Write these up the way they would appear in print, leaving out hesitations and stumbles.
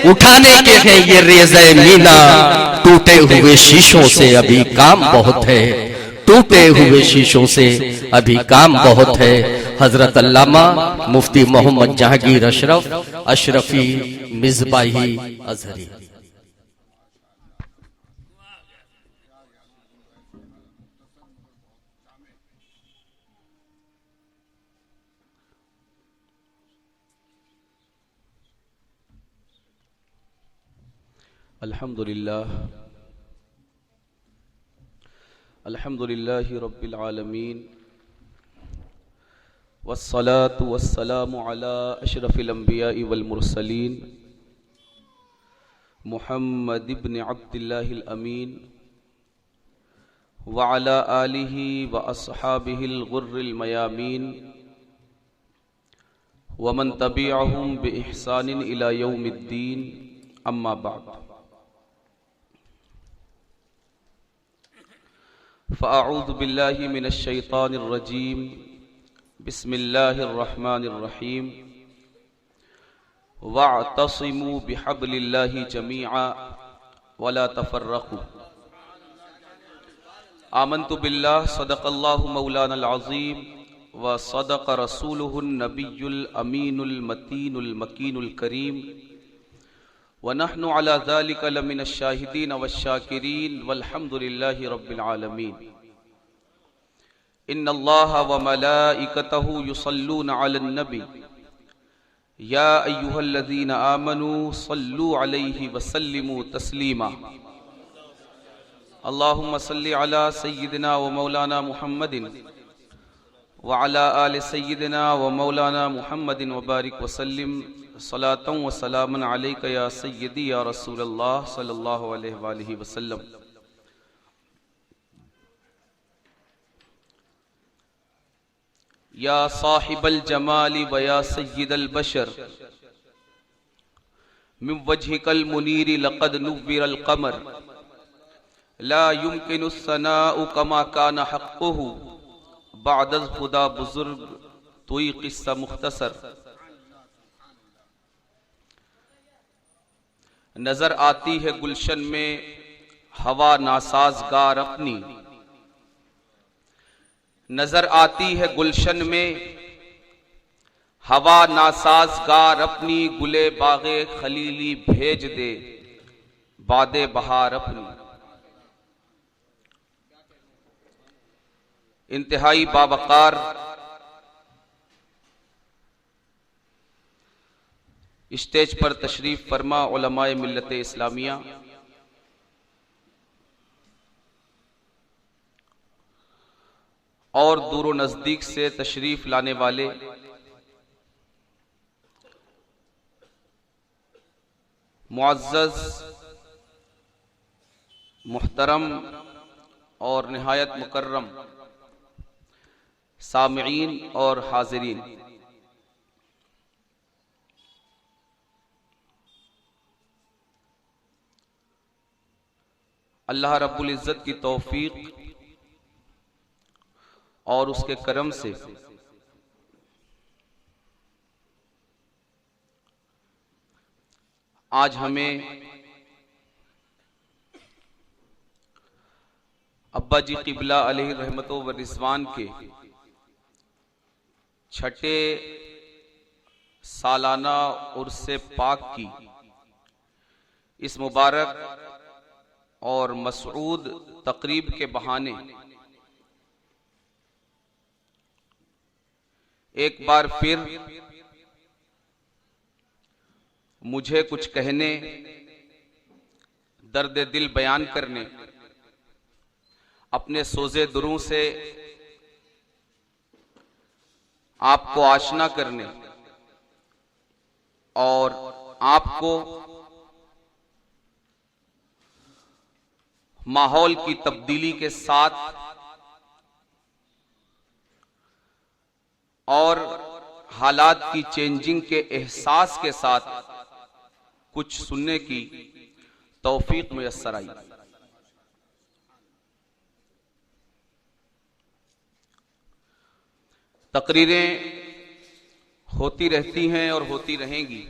उठाने के हैं ये रेज़े मीना, टूटे हुए शीशों से अभी काम बहुत है, टूटे हुए शीशों से अभी काम बहुत है। हजरत अल्लामा मुफ्ती मोहम्मद जहांगीर अशरफ अशरफी मिज़बाही अजहरी। अल्हम्दुलिल्लाहि रब्बिल आलमीन वस्सलातु वस्सलामु अला अशरफिल अंबिया'i वल मुरसलीन मुहम्मद इब्न अब्दिल्लाहिल अमीन व अला आलिहि व अस्हाबिहिल गुर्रिल मयामीन व मन तबिअहुम बि इहसानिन इला यौमिद्दीन, अम्मा बाद। फ़अऊज़ु बिल्लाहि मिनश शैतानिर रजीम, बिस्मिल्लाहिर रहमानिर रहीम। वअतसिमू बिहब्लिल्लाहि जमीअन वला तफ़र्रक़ू। आमन्तु बिल्लाह सदक़ल्लाहु मौलानल अज़ीम व सदक़ रसूलुहुन नबियुल अमीनुल मतीनुल मकीनुल करीम व नहनु अला ज़ालिका लमिनश शाहिदीन वश्शाकिरीन वल्हम्दुलिल्लाहि रब्बिल आलमीन। इन्नल्लाहा व मलाइकतहु युसल्लूना अलन नबी या अय्युहल्लज़ीना आमनू सल्लू अलैहि व सल्लिमू तस्लीमा। अल्लाहुम्मा सल्लि अला सय्यिदिना व मौलाना मुहम्मदिन व अला आलि सय्यिदिना व मौलाना मुहम्मदिन व बारिक व सल्लिम सलातन व सलामन अलैका या सय्यदी या रसूलल्लाह सल्लल्लाहु अलैहि व आलिहि वसल्लम। या साहिबल जमाली व या सय्यिदल बशर मिन वजहिकल मुनीरी लक़द नुव्विरल क़मर ला युमकिनु सनाउ कमा काना हक़्क़ुहु बअदल खुदा बुज़ुर्ग तुई क़िस्सा मुख्तसर। नजर आती है गुलशन में हवा नासाज़गार अपनी, नजर आती है गुलशन में हवा नासाज़गार अपनी, गुले बागे खलीली भेज दे बादे बहार अपनी। इंतहाई बावकार स्टेज पर तशरीफ फरमा उलमाए मिल्लत इस्लामिया, और दूर नजदीक से तशरीफ लाने वाले मुअज़्ज़ज़ मुहतरम और निहायत मुकर्रम सामिईन और हाज़िरीन, अल्लाह रब्बुल इज़्ज़त की तौफीक और उसके करम से आज हमें अब्बा जी क़िबला अलैहि रहमतो व रिज़वान के छठे सालाना उर्से पाक की इस मुबारक और मसऊद तकरीब के बहाने एक बार फिर मुझे कुछ कहने, दर्द दिल बयान करने, अपने सोज़े दुरूं से आपको आशना करने और आपको माहौल की तब्दीली के साथ और हालात की चेंजिंग के एहसास के साथ कुछ सुनने की तौफीक मुयस्सर आई। तकरीरें होती रहती हैं और होती रहेंगी,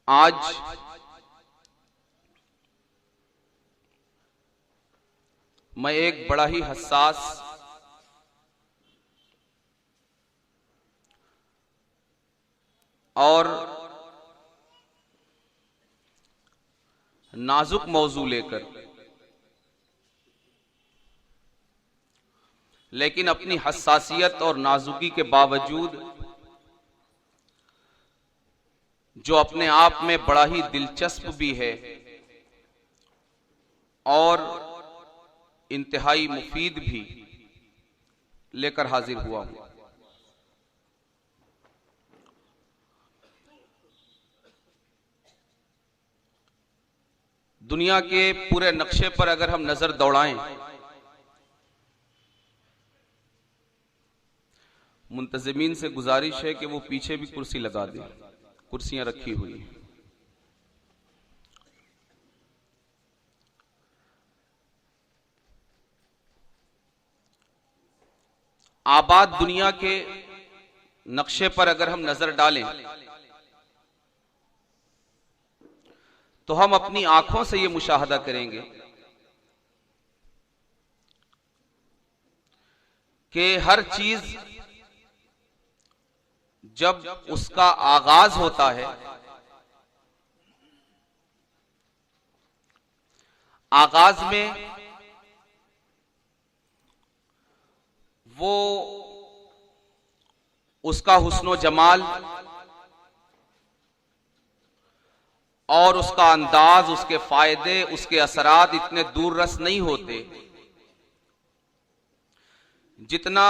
आज मैं एक बड़ा ही हसास और नाजुक मौजू लेकर, लेकिन अपनी हसासियत और नाजुकी के बावजूद जो अपने आप में बड़ा ही दिलचस्प भी है और इंतहाई मुफीद भी, लेकर हाजिर हुआ हूं। दुनिया के पूरे नक्शे पर अगर हम नजर दौड़ाएं, मुंतजिमीन से गुजारिश है कि वो पीछे भी कुर्सी लगा दें, कुर्सियां रखी हुई हैं। आबाद दुनिया के नक्शे पर अगर हम नजर डालें तो हम अपनी आंखों से यह मुशाहदा करेंगे कि हर चीज जब उसका आगाज होता है, आगाज में वो उसका हुस्नो जमाल और उसका अंदाज, उसके फायदे, उसके असरात इतने दूर रस नहीं होते जितना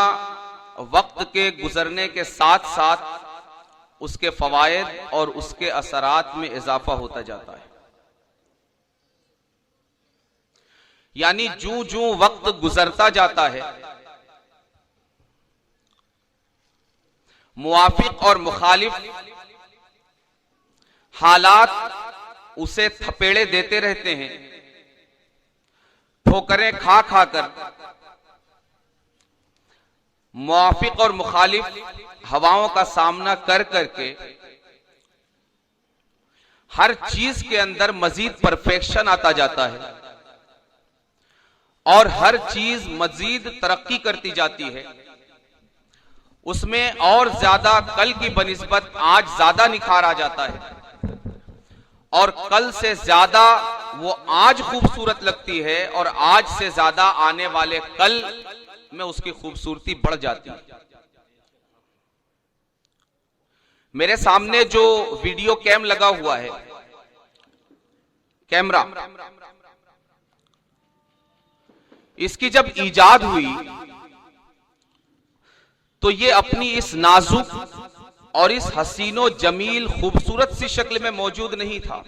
वक्त के गुजरने के साथ साथ उसके फवायद और उसके असरात में इजाफा होता जाता है। यानी जूं जूं वक्त गुजरता जाता है, मुवाफिक और मुखालिफ हालात उसे थपेड़े देते रहते हैं, ठोकरें खा खाकर। मुवाफिक और मुखालिफ हवाओं का सामना कर करके हर चीज के अंदर मजीद परफेक्शन आता जाता है और हर चीज मजीद तरक्की करती जाती है। उसमें और ज्यादा कल की बनिस्बत आज ज्यादा निखार आ जाता है और कल से ज्यादा वो आज खूबसूरत लगती है और आज से ज्यादा आने वाले कल में उसकी खूबसूरती बढ़ जाती है। मेरे सामने जो वीडियो कैम लगा हुआ है, कैमरा, इसकी जब ईजाद हुई तो ये अपनी इस नाजुक और इस हसीनो जमील खूबसूरत सी शक्ल में मौजूद नहीं था,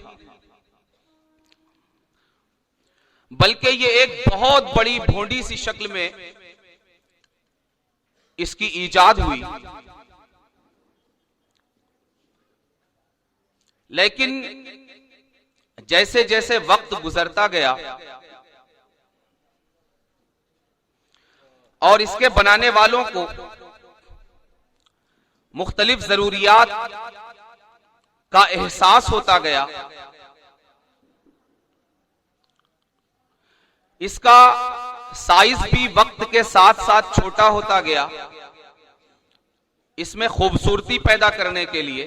बल्कि ये एक बहुत बड़ी भोंडी सी शक्ल में इसकी ईजाद हुई। लेकिन जैसे जैसे वक्त गुजरता गया और इसके बनाने वालों को मुख्तलिफ जरूरियात का एहसास होता गया, इसका साइज भी वक्त के साथ साथ छोटा होता गया। इसमें खूबसूरती पैदा करने के लिए,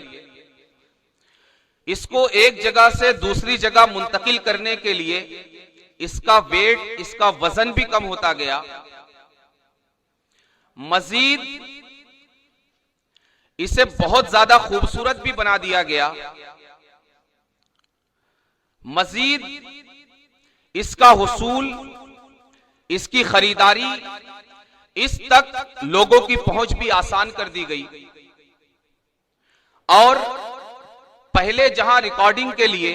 इसको एक जगह से दूसरी जगह मुंतकिल करने के लिए इसका वेट, इसका वजन भी कम होता गया। मजीद इसे बहुत ज्यादा खूबसूरत भी बना दिया गया। मजीद इसका हुसूल, इसकी खरीदारी, इस तक लोगों की पहुंच भी आसान कर दी गई। और पहले जहां रिकॉर्डिंग के लिए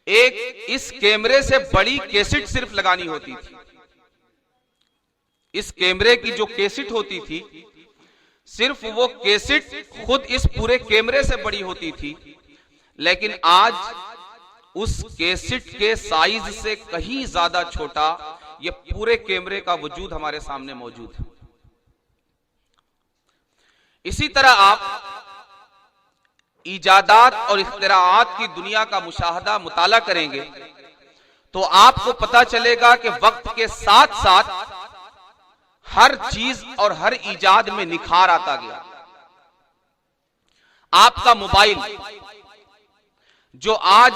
एक इस कैमरे से बड़ी कैसेट सिर्फ लगानी होती थी, इस कैमरे की जो कैसेट होती थी, सिर्फ वो कैसेट खुद इस पूरे कैमरे से बड़ी होती थी। लेकिन आज उस कैसेट के साइज से कहीं ज्यादा छोटा ये पूरे कैमरे का वजूद हमारे सामने मौजूद है। इसी तरह आप ईजादात और इख्तिराआत की दुनिया का मुशाहदा मुताला करेंगे तो आपको पता चलेगा कि वक्त के साथ साथ हर चीज और हर ईजाद में निखार आता गया। आपका मोबाइल जो आज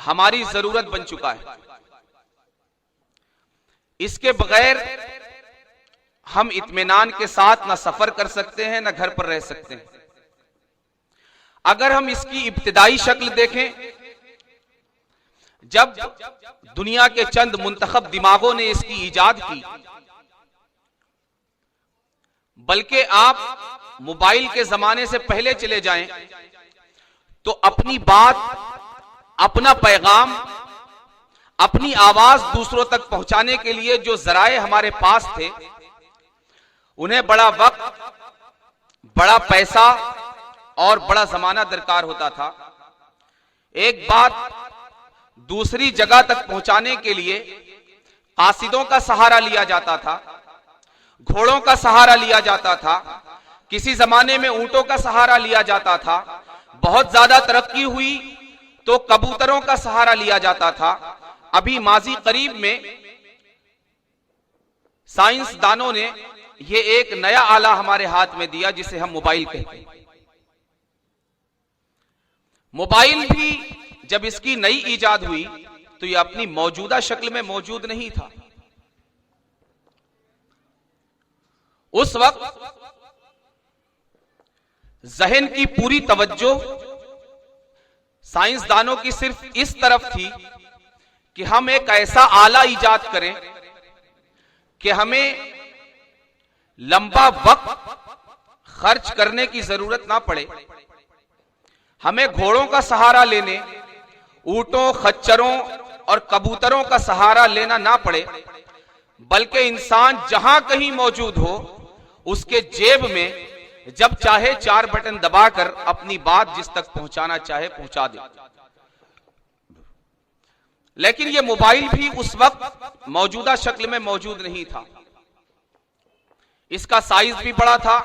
हमारी जरूरत बन चुका है, इसके बगैर हम इत्मीनान के साथ ना सफर कर सकते हैं ना घर पर रह सकते हैं। अगर हम इसकी इब्तिदाई शक्ल देखें, जब दुनिया के चंद मुंतखब दिमागों ने इसकी इजाद की, बल्कि आप मोबाइल के जमाने से पहले चले जाएं तो अपनी बात, अपना पैगाम, अपनी आवाज दूसरों तक पहुंचाने के लिए जो जराए हमारे पास थे, उन्हें बड़ा वक्त, बड़ा पैसा और बड़ा जमाना दरकार होता था। एक बात दूसरी जगह तक पहुंचाने के लिए कासिदों का सहारा लिया जाता था, घोड़ों का सहारा लिया जाता था, किसी जमाने में ऊंटों का सहारा लिया जाता था। बहुत ज्यादा तरक्की हुई तो कबूतरों का सहारा लिया जाता था। अभी माजी करीब में साइंसदानों ने यह एक नया आला हमारे हाथ में दिया जिसे हम मोबाइल कहते हैं। मोबाइल भी जब इसकी नई ईजाद हुई तो यह अपनी मौजूदा शक्ल में मौजूद नहीं था। उस वक्त जहन की पूरी तवज्जो साइंसदानों की सिर्फ इस तरफ थी कि हम एक ऐसा आला ईजाद करें कि हमें लंबा वक्त खर्च करने की जरूरत ना पड़े, हमें घोड़ों का सहारा लेने, ऊंटों, खच्चरों और कबूतरों का सहारा लेना ना पड़े, बल्कि इंसान जहां कहीं मौजूद हो उसके जेब में जब चाहे 4 बटन दबाकर अपनी बात जिस तक पहुंचाना चाहे पहुंचा दे। लेकिन यह मोबाइल भी उस वक्त मौजूदा शक्ल में मौजूद नहीं था। इसका साइज भी बड़ा था,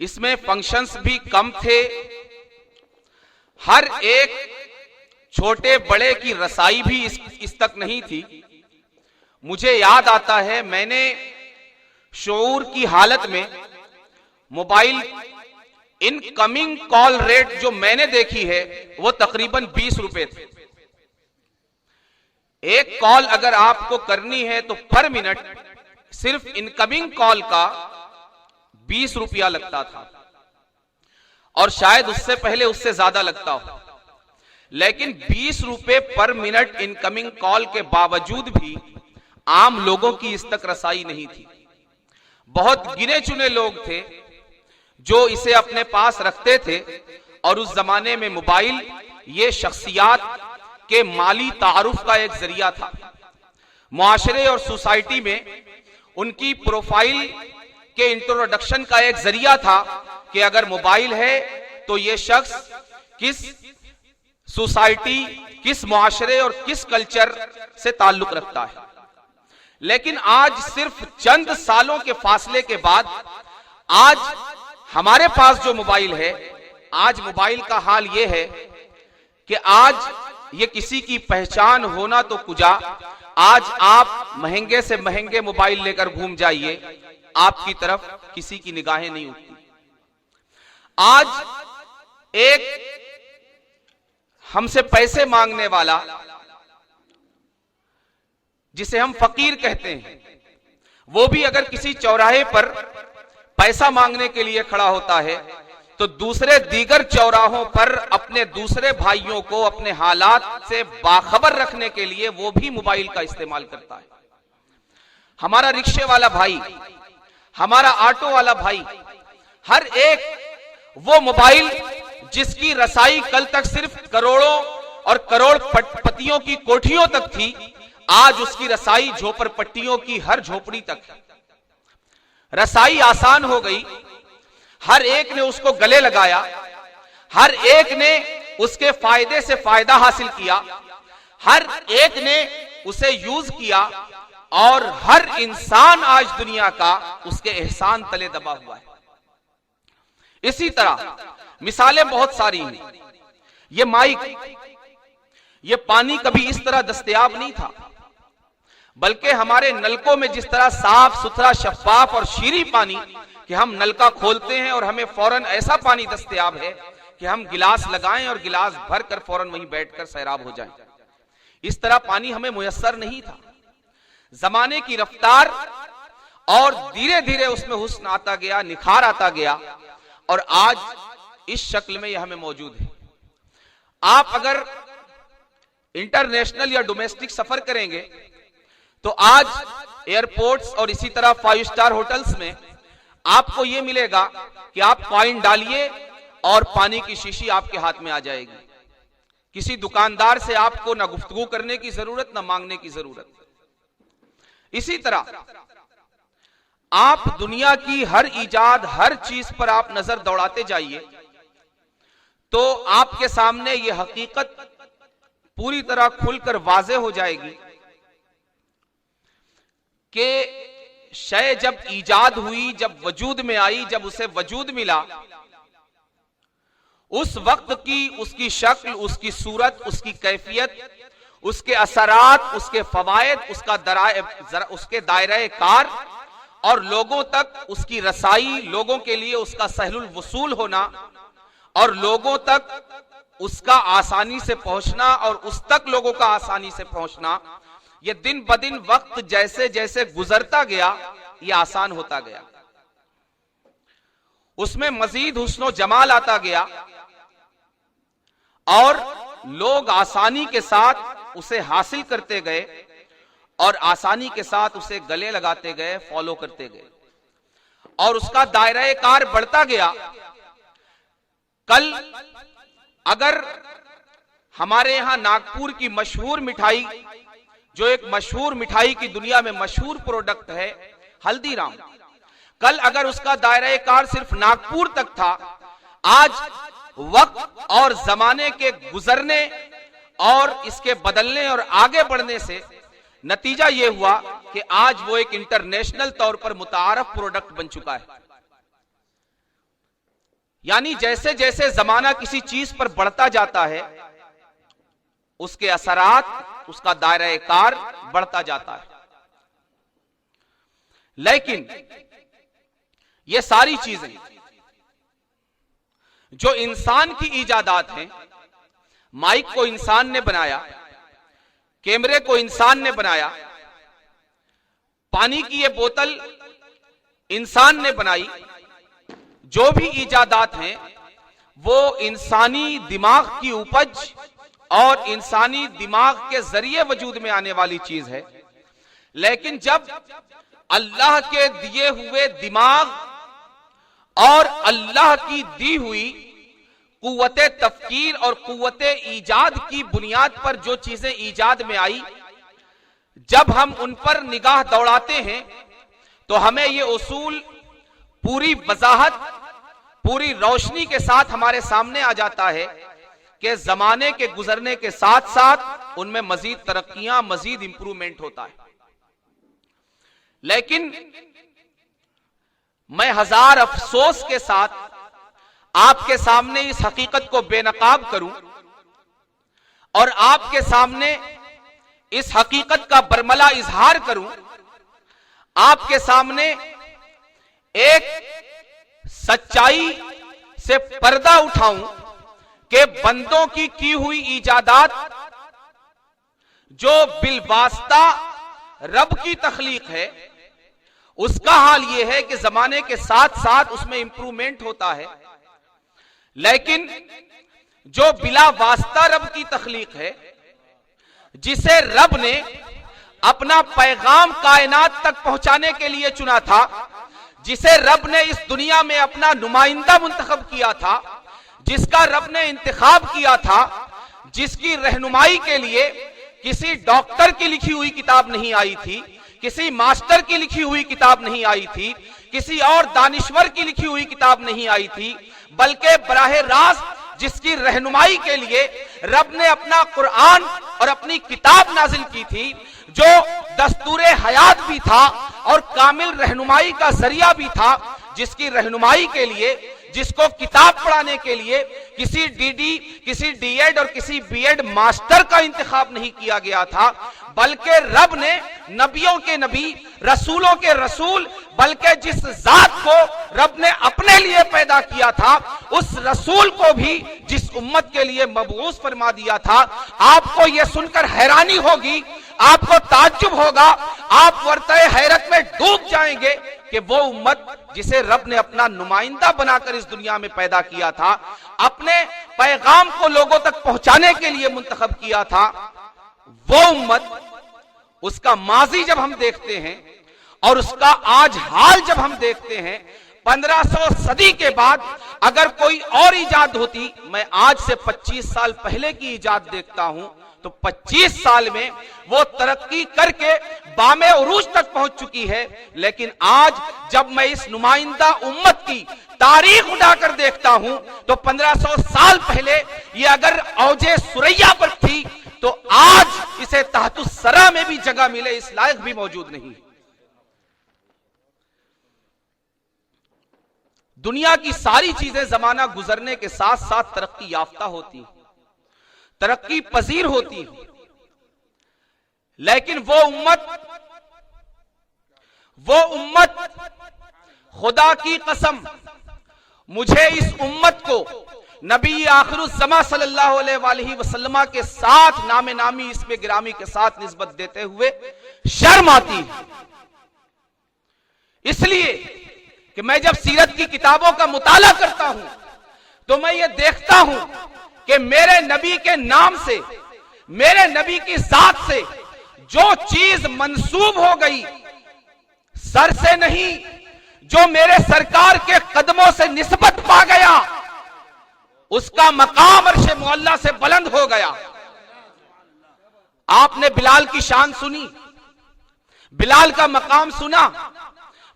इसमें फंक्शंस भी कम थे, हर एक छोटे बड़े की रसाई भी इस तक नहीं थी। मुझे याद आता है, मैंने शऊर की हालत में मोबाइल इनकमिंग कॉल रेट जो मैंने देखी है वो तकरीबन 20 रुपए थे। एक कॉल अगर आपको करनी है तो पर मिनट सिर्फ इनकमिंग कॉल का 20 रुपया लगता था, और शायद उससे पहले उससे ज्यादा लगता हो। लेकिन 20 रुपए पर मिनट इनकमिंग कॉल के बावजूद भी आम लोगों की इस तक रसाई नहीं थी। बहुत गिने चुने लोग थे जो इसे अपने पास रखते थे, और उस जमाने में मोबाइल ये शख्सियात के माली तारुफ का एक जरिया था। मुआशरे और सोसाइटी में उनकी प्रोफाइल के इंट्रोडक्शन का एक जरिया था कि अगर मोबाइल है तो ये शख्स किस सोसाइटी, किस मुआशरे और किस कल्चर से ताल्लुक रखता है। लेकिन आज सिर्फ चंद सालों के फासले के बाद आज हमारे पास जो मोबाइल है, आज मोबाइल का हाल यह है कि आज ये किसी की पहचान होना तो कुजा, आज आप महंगे से महंगे मोबाइल लेकर घूम जाइए, आपकी तरफ किसी की निगाहें नहीं उठती। आज एक हमसे पैसे मांगने वाला, जिसे हम फकीर कहते हैं, वो भी अगर किसी चौराहे पर पैसा मांगने के लिए खड़ा होता है तो दूसरे दीगर चौराहों पर अपने दूसरे भाइयों को अपने हालात से बाखबर रखने के लिए वो भी मोबाइल का इस्तेमाल करता है। हमारा रिक्शे वाला भाई, हमारा ऑटो वाला भाई, हर एक वो मोबाइल जिसकी रसाई कल तक सिर्फ करोड़ों और करोड़पतियों की कोठियों तक थी, आज उसकी रसाई झोपड़पट्टियों की हर झोपड़ी तक है। रसाई आसान हो गई, हर एक ने उसको गले लगाया, हर एक ने उसके फायदे से फायदा हासिल किया, हर एक ने उसे यूज किया, और हर इंसान आज दुनिया का उसके एहसान तले दबा हुआ है। इसी तरह मिसालें बहुत सारी हैं। ये माइक, ये पानी कभी इस तरह दस्तयाब नहीं था, बल्कि हमारे नलकों में जिस तरह साफ सुथरा शफाफ और शीरी पानी कि हम नलका खोलते हैं और हमें फौरन ऐसा पानी दस्तयाब है कि हम गिलास लगाएं और गिलास भरकर फौरन वहीं बैठकर सैराब हो जाएं, इस तरह पानी हमें मुयस्सर नहीं था। जमाने की रफ्तार और धीरे धीरे उसमें हुस्न आता गया, निखार आता गया, और आज इस शक्ल में यह हमें मौजूद है। आप अगर इंटरनेशनल या डोमेस्टिक सफर करेंगे तो आज एयरपोर्ट्स और इसी तरह 5 स्टार होटल्स में आपको यह मिलेगा कि आप कॉइन डालिए और पानी की शीशी आपके हाथ में आ जाएगी। किसी दुकानदार से आपको ना गुफ्तगू करने की जरूरत, ना मांगने की जरूरत। इसी तरह आप दुनिया की हर इजाद, हर चीज पर आप नजर दौड़ाते जाइए तो आपके सामने यह हकीकत पूरी तरह खुलकर वाज़ेह हो जाएगी कि शय जब ईजाद हुई, जब वजूद में आई, जब उसे वजूद मिला, उस वक्त की उसकी शक्ल, उसकी सूरत, उसकी कैफियत, उसके असरात, उसके फवायद, उसके दायरे कार और लोगों तक उसकी रसाई, लोगों के लिए उसका सहलुल वसूल होना और लोगों तक उसका आसानी से पहुंचना और उस तक लोगों का आसानी से पहुंचना, यह दिन ब दिन वक्त जैसे जैसे गुजरता गया यह आसान होता गया। उसमें मजीद हुस्न जमाल आता गया और लोग आसानी के साथ उसे हासिल करते गए और आसानी के साथ उसे गले लगाते गए, फॉलो करते गए और उसका दायरा कार बढ़ता गया। कल अगर हमारे यहां नागपुर की मशहूर मिठाई, जो एक मशहूर मिठाई की दुनिया में मशहूर प्रोडक्ट है हल्दीराम, कल अगर उसका दायरा कार सिर्फ नागपुर तक था, आज वक्त और जमाने के गुजरने और इसके बदलने और आगे बढ़ने से नतीजा यह हुआ कि आज वो एक इंटरनेशनल तौर पर मुतारफ प्रोडक्ट बन चुका है। यानी जैसे जैसे जमाना किसी चीज पर बढ़ता जाता है, उसके असरात, उसका दायरा कार बढ़ता जाता है। लेकिन ये सारी चीजें जो इंसान की इजादात हैं, माइक को इंसान ने बनाया, कैमरे को इंसान ने बनाया, पानी की ये बोतल इंसान ने बनाई, जो भी इजादात हैं वो इंसानी दिमाग की उपज और इंसानी दिमाग के जरिए वजूद में आने वाली चीज है। लेकिन जब अल्लाह के दिए हुए दिमाग और अल्लाह की दी हुई कुव्वते तफकीर और कुव्वते ईजाद की बुनियाद पर जो चीजें ईजाद में आई, जब हम उन पर निगाह दौड़ाते हैं तो हमें ये उसूल पूरी वजाहत, पूरी रोशनी के साथ हमारे सामने आ जाता है कि जमाने के गुजरने के साथ साथ उनमें मजीद तरक्कियां, मजीद इंप्रूवमेंट होता है। लेकिन मैं हजार अफसोस के साथ आपके सामने इस हकीकत को बेनकाब करूं और आपके सामने इस हकीकत का बरमला इजहार करूं, आपके सामने एक सच्चाई से पर्दा उठाऊं कि बंदों की हुई इजादात जो बिलवास्ता रब की तख्लीक है, उसका हाल यह है कि जमाने के साथ साथ उसमें इंप्रूवमेंट होता है। लेकिन जो बिला वास्ता रब की तख्लीक है, जिसे रब ने अपना पैगाम कायनात तक पहुंचाने के लिए चुना था, जिसे रब ने इस दुनिया में अपना नुमाइंदा मुंतखब किया था, जिसका रब ने इंतखाब किया था, जिसकी रहनुमाई के लिए किसी डॉक्टर की लिखी हुई किताब नहीं आई थी, किसी मास्टर की लिखी हुई किताब नहीं आई थी, किसी और दानिश्वर की लिखी हुई किताब नहीं आई थी, बल्कि बराह रास्त जिसकी रहनुमाई के लिए रब ने अपना कुरान और अपनी किताब नाजिल की थी, जो दस्तूरे हयात भी था और कामिल रहनुमाई का जरिया भी था, जिसकी रहनुमाई के लिए जिसको किताब पढ़ाने के लिए किसी डीडी, किसी डीएड और किसी बीएड मास्टर का इंतखाब नहीं किया गया था, बल्कि रब ने नबियों के नबी, रसूलों के रसूल, बल्कि जिस जात को रब ने अपने लिए पैदा किया था, उस रसूल को भी जिस उम्मत के लिए मबऊस फरमा दिया था। आपको यह सुनकर हैरानी होगी, आपको ताज्जुब होगा, आप वर्ताए हैरत में डूब जाएंगे कि वो उम्मत जिसे रब ने अपना नुमाइंदा बनाकर इस दुनिया में पैदा किया था, अपने पैगाम को लोगों तक पहुंचाने के लिए मुंतखब किया था, वो उम्मत, उसका माजी जब हम देखते हैं और उसका आज हाल जब हम देखते हैं, 1500 सदी के बाद अगर कोई और इजाद होती, मैं आज से 25 साल पहले की इजाद देखता हूं, तो 25 साल में वो तरक्की करके बामे उरूज तक पहुंच चुकी है। लेकिन आज जब मैं इस नुमाइंदा उम्मत की तारीख उठाकर देखता हूं, तो 1500 साल पहले ये अगर औजे सुरैया पर थी, तो आज इसे तहतुस सरा में भी जगह मिले इस लायक भी मौजूद नहीं। दुनिया की सारी चीजें जमाना गुजरने के साथ साथ तरक्की याफ्ता होती, तरक्की पजीर होती, लेकिन वो उम्मत खुदा की कसम, मुझे इस उम्मत को नबी आखिरुज़्ज़मा सल्लल्लाहु अलैहि वसल्लम के साथ नामे नामी इसमें गिरामी के साथ निस्बत देते हुए शर्म आती है। इसलिए कि मैं जब सीरत की किताबों का मुताला करता हूं, तो मैं ये देखता हूं कि मेरे नबी के नाम से, मेरे नबी की जात से जो चीज मंसूब हो गई, सर से नहीं, जो मेरे सरकार के कदमों से निस्बत पा गया, उसका मकाम अर्शे मुअल्ला से बुलंद हो गया। आपने बिलाल की शान सुनी, बिलाल का मकाम सुना,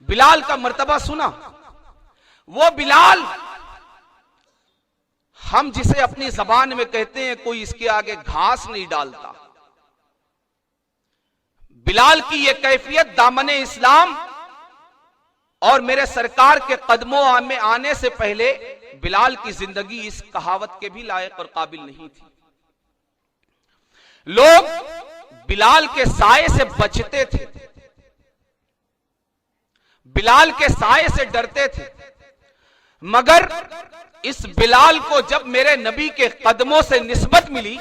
बिलाल का मर्तबा सुना। वो बिलाल, हम जिसे अपनी जबान में कहते हैं कोई इसके आगे घास नहीं डालता, बिलाल की यह कैफियत दामने इस्लाम और मेरे सरकार के कदमों में आने से पहले बिलाल की जिंदगी इस कहावत के भी लायक और काबिल नहीं थी। लोग बिलाल के साए से बचते थे, बिलाल के साए से डरते थे, मगर इस बिलाल को जब मेरे नबी के कदमों से निस्बत मिली,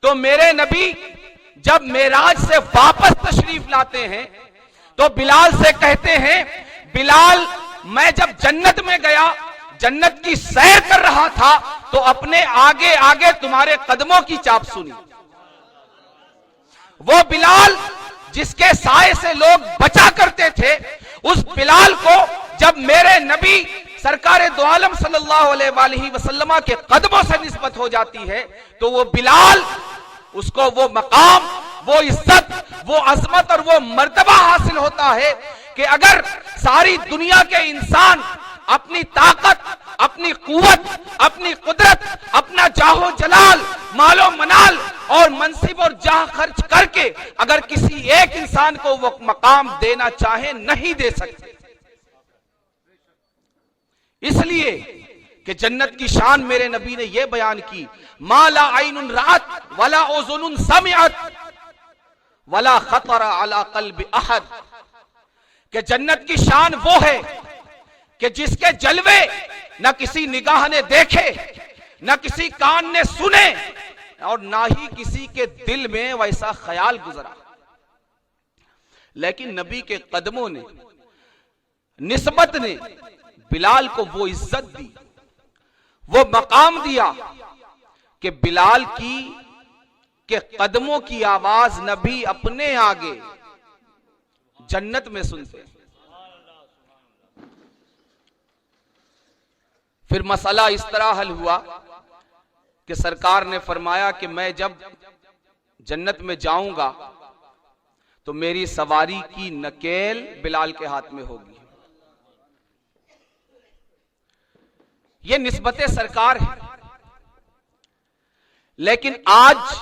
तो मेरे नबी जब मेराज से वापस तशरीफ लाते हैं, तो बिलाल से कहते हैं, बिलाल मैं जब जन्नत में गया, जन्नत की सैर कर रहा था, तो अपने आगे आगे तुम्हारे कदमों की चाप सुनी। वो बिलाल जिसके साए से लोग बचा करते थे, उस बिलाल को जब मेरे नबी सरकार दो आलम सल्लल्लाहु अलैहि वसल्लम के कदमों से निस्बत हो जाती है, तो वो बिलाल, उसको वो मकाम, वो इज्जत, वो अजमत और वो मर्तबा हासिल होता है कि अगर सारी दुनिया के इंसान अपनी ताकत, अपनी कुव्वत, अपनी कुदरत, अपना जाहो जलाल, मालो मनाल और मनसिब और जाह खर्च करके अगर किसी एक इंसान को वो मकाम देना चाहे, नहीं दे सकते। इसलिए कि जन्नत की शान मेरे नबी ने यह बयान की, माला आइनुन रात वला उज़ुनुन समिअत वला खतरा अला क़ल्बि अहद, कि जन्नत की शान वो है कि जिसके जलवे न किसी निगाह ने देखे, न किसी कान ने सुने और ना ही किसी के दिल में वैसा ख्याल गुजरा। लेकिन नबी के कदमों ने, निस्बत ने बिलाल को वो इज्जत दी, वो मकाम दिया कि बिलाल के कदमों की आवाज नबी अपने आगे जन्नत में सुनते। फिर मसला इस तरह हल हुआ कि सरकार ने फरमाया कि मैं जब जन्नत में जाऊंगा तो मेरी सवारी की नकेल बिलाल के हाथ में होगी। ये निस्बत सरकार है। लेकिन आज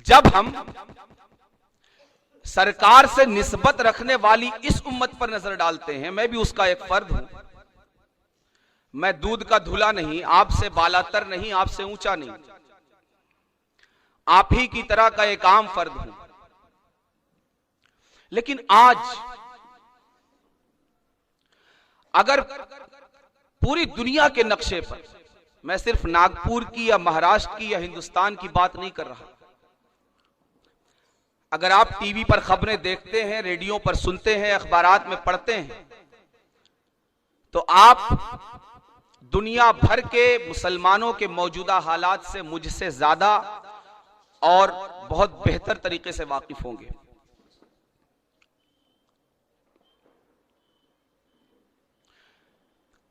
जब हम सरकार से निस्बत रखने वाली इस उम्मत पर नजर डालते हैं। मैं भी उसका एक फर्द हूं। मैं दूध का धुला नहीं, आपसे बालातर नहीं, आपसे ऊंचा नहीं, आप ही की तरह का एक आम फर्द हूं। लेकिन आज अगर पूरी दुनिया के नक्शे पर, मैं सिर्फ नागपुर की या महाराष्ट्र की या हिंदुस्तान की बात नहीं कर रहा, अगर आप टीवी पर खबरें देखते हैं, रेडियो पर सुनते हैं, अखबारात में पढ़ते हैं, तो आप दुनिया भर के मुसलमानों के मौजूदा हालात से मुझसे ज्यादा और बहुत बेहतर तरीके से वाकिफ होंगे।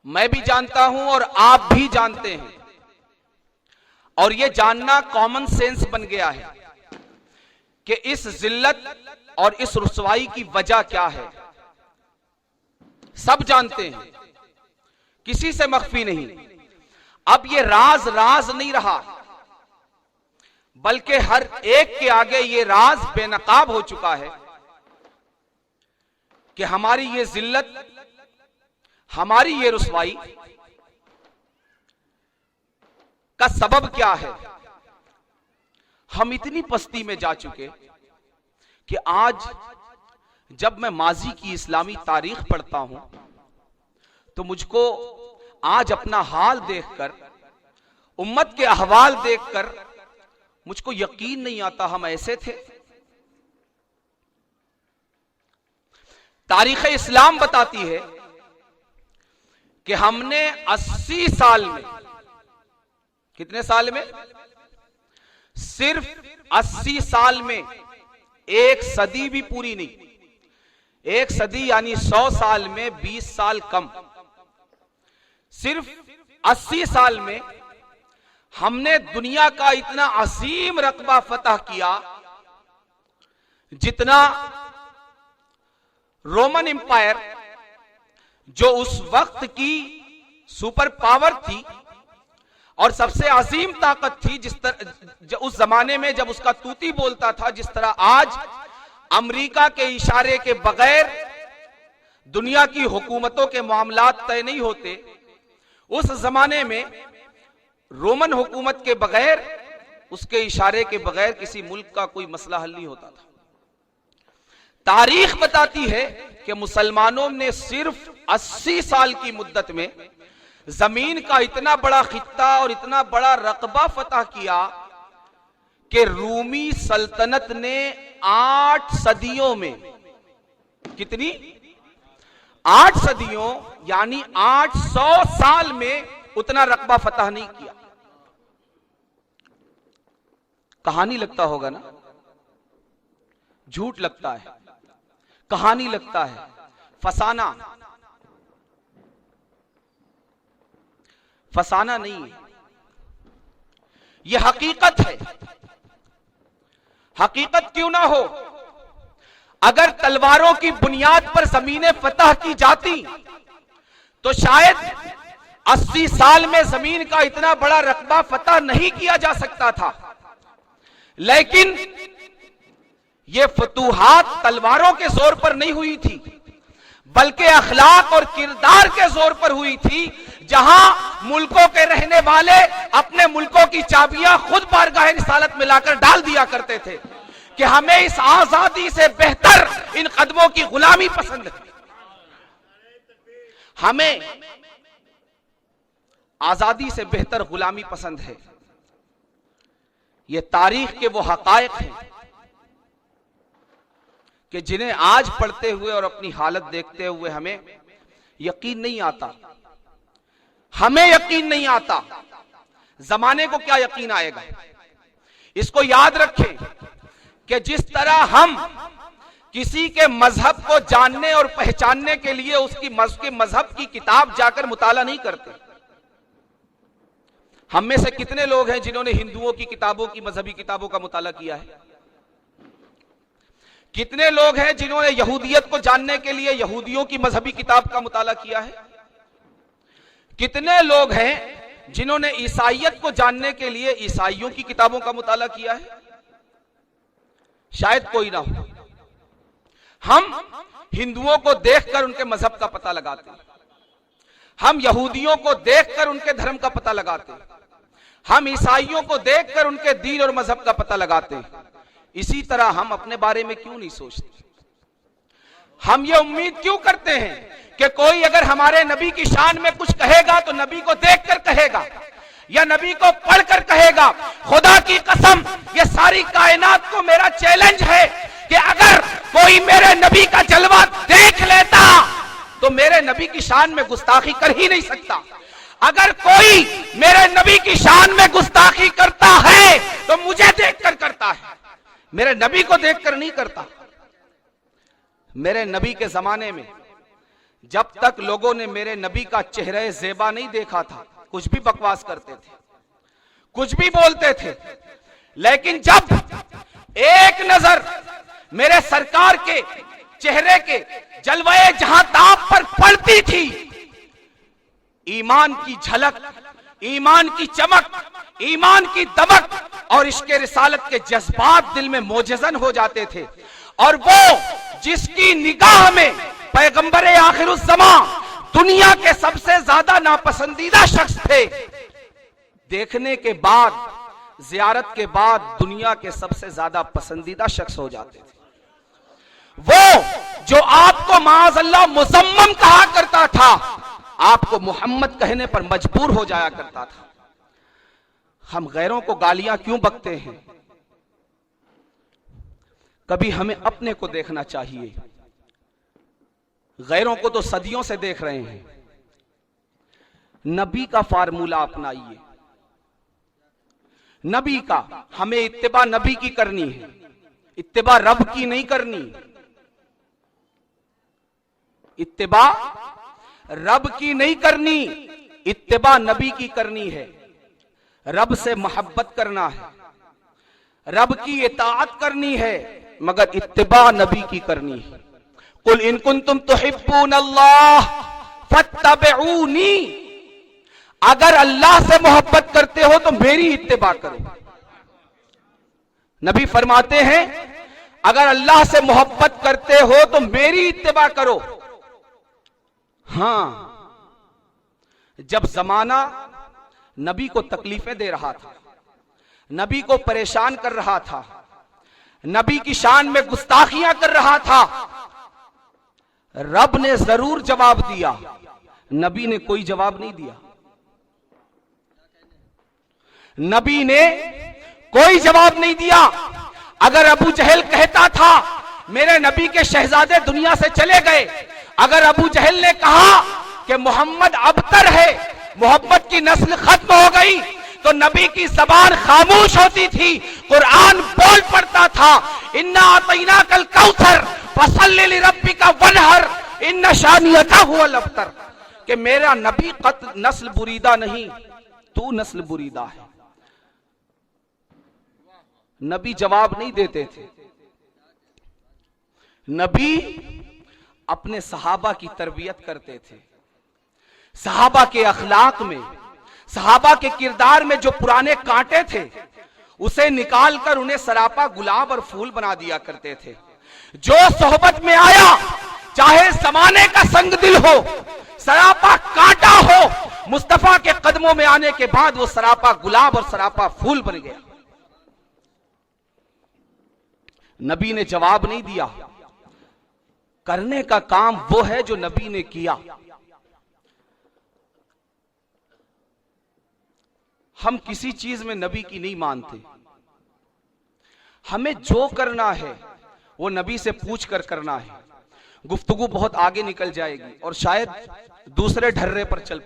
मैं भी जानता हूं और आप भी जानते हैं, और यह जानना कॉमन सेंस बन गया है कि इस जिल्लत और इस रुसवाई की वजह क्या है। सब जानते हैं, किसी से मख्फी नहीं। अब यह राज राज नहीं रहा, बल्कि हर एक के आगे यह राज बेनकाब हो चुका है कि हमारी ये जिल्लत, हमारी ये रुसवाई का सबब क्या है। हम इतनी पस्ती में जा चुके कि आज जब मैं माजी की इस्लामी तारीख पढ़ता हूं तो मुझको आज अपना हाल देखकर, उम्मत के अहवाल देखकर मुझको यकीन नहीं आता हम ऐसे थे। तारीख इस्लाम बताती है कि हमने 80 साल में, कितने साल में? सिर्फ 80 साल में, एक सदी भी पूरी नहीं, एक सदी यानी 100 साल में 20 साल कम, सिर्फ 80 साल में हमने दुनिया का इतना अजीम रकबा फतह किया जितना रोमन एम्पायर, जो उस वक्त की सुपर पावर थी और सबसे अजीम ताकत थी, जिस तरह उस जमाने में जब उसका तूती बोलता था, जिस तरह आज अमेरिका के इशारे के बगैर दुनिया की हुकूमतों के मामलात तय नहीं होते, उस जमाने में रोमन हुकूमत के बगैर, उसके इशारे के बगैर किसी मुल्क का कोई मसला हल नहीं होता था। तारीख बताती है कि मुसलमानों ने सिर्फ 80 साल की मुद्दत में जमीन का इतना बड़ा खित्ता और इतना बड़ा रकबा फतह किया कि रूमी सल्तनत ने 8 सदियों में, कितनी? 8 सदियों यानी 800 साल में उतना रकबा फतह नहीं किया। कहानी लगता होगा ना, झूठ लगता है, कहानी लगता है, फसाना। फसाना नहीं है, यह हकीकत है। हकीकत क्यों ना हो, अगर तलवारों की बुनियाद पर जमीनें फतह की जाती तो शायद 80 साल में जमीन का इतना बड़ा रकबा फतह नहीं किया जा सकता था। लेकिन यह फतूहात तलवारों के जोर पर नहीं हुई थी, बल्कि अखलाक और किरदार के जोर पर हुई थी, जहां मुल्कों के रहने वाले अपने मुल्कों की चाबियां खुद बारगाह रिसालत में लाकर डाल दिया करते थे कि हमें इस आजादी से बेहतर इन कदमों की गुलामी पसंद है, हमें आजादी से बेहतर गुलामी पसंद है। ये तारीख के वो हकायक हैं कि जिन्हें आज पढ़ते हुए और अपनी हालत देखते हुए हमें यकीन नहीं आता। हमें यकीन नहीं आता, जमाने को क्या यकीन आएगा। इसको याद रखें कि जिस तरह हम किसी के मजहब को जानने और पहचानने के लिए उसकी मजहब की किताब जाकर मुताला नहीं करते। हम में से कितने लोग हैं जिन्होंने हिंदुओं की किताबों की, मजहबी किताबों का मुताला किया है? कितने लोग हैं जिन्होंने यहूदियत को जानने के लिए यहूदियों की मजहबी किताब का मुताला किया है? कितने लोग हैं जिन्होंने ईसाइयत को जानने के लिए ईसाइयों की किताबों का मुताला किया है? शायद कोई ना हो। हम हिंदुओं को देखकर उनके मजहब का पता लगाते हैं, हम यहूदियों को देखकर उनके धर्म का पता लगाते हैं, हम ईसाइयों को देखकर उनके दीन और मजहब का पता लगाते हैं। इसी तरह हम अपने बारे में क्यों नहीं सोचते? हम ये उम्मीद क्यों करते हैं कि कोई अगर हमारे नबी की शान में कुछ कहेगा तो नबी को देखकर कहेगा या नबी को पढ़कर कहेगा? खुदा की कसम, ये सारी कायनात को मेरा चैलेंज है कि अगर कोई मेरे नबी का जलवा देख लेता तो मेरे नबी की शान में गुस्ताखी कर ही नहीं सकता। अगर कोई मेरे नबी की शान में गुस्ताखी करता है तो मुझे देखकर करता है, मेरे नबी को देखकर नहीं करता। मेरे नबी के जमाने में जब तक लोगों ने मेरे नबी का चेहरा ज़ेबा नहीं देखा था, कुछ भी बकवास करते थे, कुछ भी बोलते थे। लेकिन जब एक नजर मेरे सरकार के चेहरे के जलवाए जहां ताप पर पड़ती थी, ईमान की झलक, ईमान की चमक, ईमान की दमक और इश्क़े रिसालत के जज्बात दिल में मोजज़न हो जाते थे। और वो जिसकी निगाह में पैगंबर आखिरुज़्ज़मा दुनिया के सबसे ज्यादा नापसंदीदा शख्स थे, देखने के बाद, जियारत के बाद दुनिया के सबसे ज्यादा पसंदीदा शख्स हो जाते थे। वो जो आपको माअज़ल्लाह मुज़म्मम कहा करता था, आपको मोहम्मद कहने पर मजबूर हो जाया करता था। हम गैरों को गालियां क्यों बकते हैं? कभी हमें अपने को देखना चाहिए। गैरों को तो सदियों से देख रहे हैं। नबी का फार्मूला अपनाइए, नबी का। हमें इत्तिबा नबी की करनी है, इत्तिबा रब की नहीं करनी। इत्तिबा रब की नहीं करनी, इत्तिबा नबी की करनी है। रब से मोहब्बत करना है, रब की इताअत करनी है, मगर इत्तिबा नबी की करनी है। कुल इन कुंतुम तुहिब्बूनल्लाह फत्तबिऊनी, अगर अल्लाह से मोहब्बत करते हो तो मेरी इत्तिबा करो। नबी फरमाते हैं अगर अल्लाह से मोहब्बत करते हो तो मेरी इत्तिबा करो। हां, जब जमाना नबी को तकलीफें दे रहा था, नबी को परेशान कर रहा था, नबी की शान में गुस्ताखियां कर रहा था, रब ने जरूर जवाब दिया, नबी ने कोई जवाब नहीं दिया। नबी ने कोई जवाब नहीं दिया। अगर अबू जहल कहता था मेरे नबी के शहजादे दुनिया से चले गए, अगर अबू जहल ने कहा कि मोहम्मद अबतर है, मोहम्मद की नस्ल खत्म हो गई, तो नबी की जबान खामोश होती थी, कुरान बोल पड़ता था, इन्ना आतैना कल कौसर फसल्लि लिरब्बिका वनहर इन्ना शानियका हुवल अबतर, कि मेरा नबी नस्ल बुरीदा नहीं, तू नस्ल बुरीदा है। नबी जवाब नहीं देते थे। नबी अपने सहाबा की तरबियत करते थे। सहाबा के अखलाक में, सहाबा के किरदार में जो पुराने कांटे थे उसे निकालकर उन्हें सरापा गुलाब और फूल बना दिया करते थे। जो सोहबत में आया, चाहे जमाने का संग दिल हो, सरापा कांटा हो, मुस्तफा के कदमों में आने के बाद वो सरापा गुलाब और सरापा फूल बन गया। नबी ने जवाब नहीं दिया। करने का काम वो है जो नबी ने किया। हम किसी चीज में नबी की नहीं मानते। हमें जो करना है वो नबी से पूछ कर करना है। गुफ्तगू बहुत आगे निकल जाएगी और शायद दूसरे ढर्रे पर चल